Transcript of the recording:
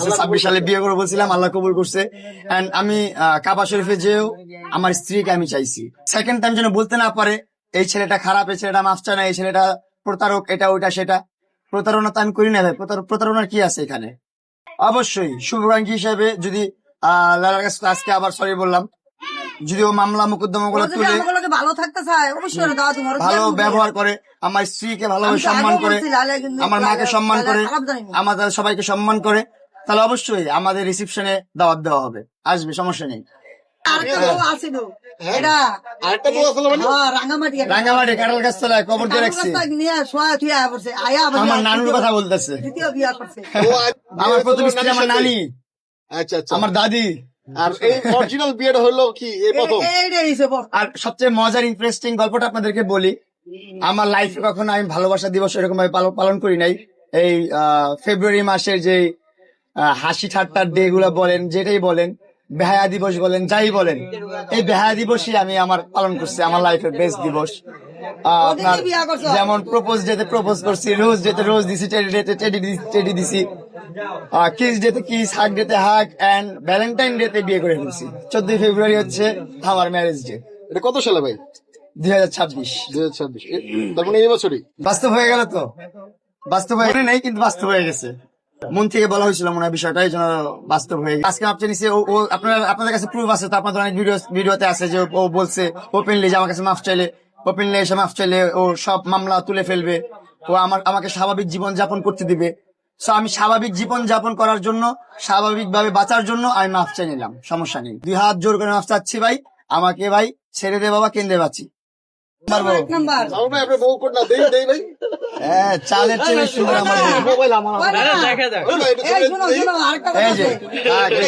করছে, 26 সালে বিয়ে করে বলছিলাম, আল্লাহ কবুল করছে। এন্ড আমি কাবা শরীফে যেও আমার স্ত্রীকে আমি চাইছি, সেকেন্ড টাইম যেন বলতে না পারে এই ছেলেটা খারাপ, এই ছেলেটা মাফ চায় না, এই ছেলেটা প্রতারক, এটা ওইটা সেটা। প্রতারণা তো আমি করি না ভাই, প্রতারণার কি আছে এখানে? অবশ্যই শুভাকাঙ্ক্ষী হিসেবে যদি লালার কাছে আজকে আবার সরি বললাম, যদি ও মামলা মোকদ্দমা গুলো তুলে ভালো থাকতে চায় অবশ্যই দাওয়া তোমার ভালো ব্যবহার করে, আমার স্ত্রীকে ভালোভাবে সম্মান করে, আমার মাকে সম্মান করে, আমাদের সবাইকে সম্মান করে, তাহলে অবশ্যই আমাদের রিসেপশনে দাওয়াত দেওয়া হবে, আসবে, সমস্যা নেই। রাঙ্গামাটি কাঁঠাল গাছ তলায় কবর দিয়ে রাখছি, আমার নানুর কথা বলতেছে, আমার প্রথম স্ত্রী আমার নানি, আচ্ছা আচ্ছা। আমার দাদি। আর এই অরিজিনাল বিয়েটা হলো কি এই প্রথম? আর সবচেয়ে মজার ইন্টারেস্টিং গল্পটা আপনাদেরকে বলি, আমার লাইফে কখনো আমি ভালোবাসা দিবস এরকম ভাবে পালন করি নাই। এই ফেব্রুয়ারি মাসের যে হাসি ঠাট্টার ডে গুলা বলেন, যেটাই বলেন, বেহায়া দিবস বলেন, যাই বলেন, এই বেহায়া দিবসই আমি আমার পালন করছি, আমার লাইফের বেস্ট দিবস। আপনার যেমন প্রপোজ ডেতে প্রপোজ করছি, রোজ ডেতে রোজ দিছি, টেডি ডেতে টেডি দিছি, কিস ডেতে কিস, হাগ ডেতে হাগ, এন্ড ভ্যালেন্টাইন ডেতে বিয়ে করে ফেলছি। 14 ফেব্রুয়ারি হচ্ছে আমার ম্যারেজ ডে, এটা কত সালে ভাই? 2026। 2026। তার মানে এই বছরই বাস্তব হয়ে গেল তো, বাস্তব হয়ে নেই কিন্তু বাস্তব হয়ে গেছে, মন থেকে বলা হয়েছিল মনে হয় বিষয়টা, এই জন্য বাস্তব হয়ে গেছে। আজকে আপনি নিচে আপনাদের কাছে প্রুফ আছে তো, আপনাদের অনেক ভিডিওতে আছে যে ও বলছে ওপেনলি যে আমার কাছে মাফ চাইলে, ওপেনলি এসে মাফ চাইলে ও সব মামলা তুলে ফেলবে, ও আমাকে স্বাভাবিক জীবন যাপন করতে দিবে। সো আমি স্বাভাবিক জীবন যাপন করার জন্য, স্বাভাবিক ভাবে বাঁচার জন্য আমি মাফ চাই নিলাম, সমস্যা নেই। 2 হাত জোর করে মাফ চাচ্ছি ভাই, আমাকে ভাই ছেড়ে দে বাবা, কেন্দ্রে বাঁচি পারবো। ভাই আপনার বউ কোট না দেই দেই ভাই। হ্যাঁ, চালের চেয়ে সুন্দর আমার বউ। মোবাইল আমার এই শোনো, আরেকটা কথা এই যে আছে।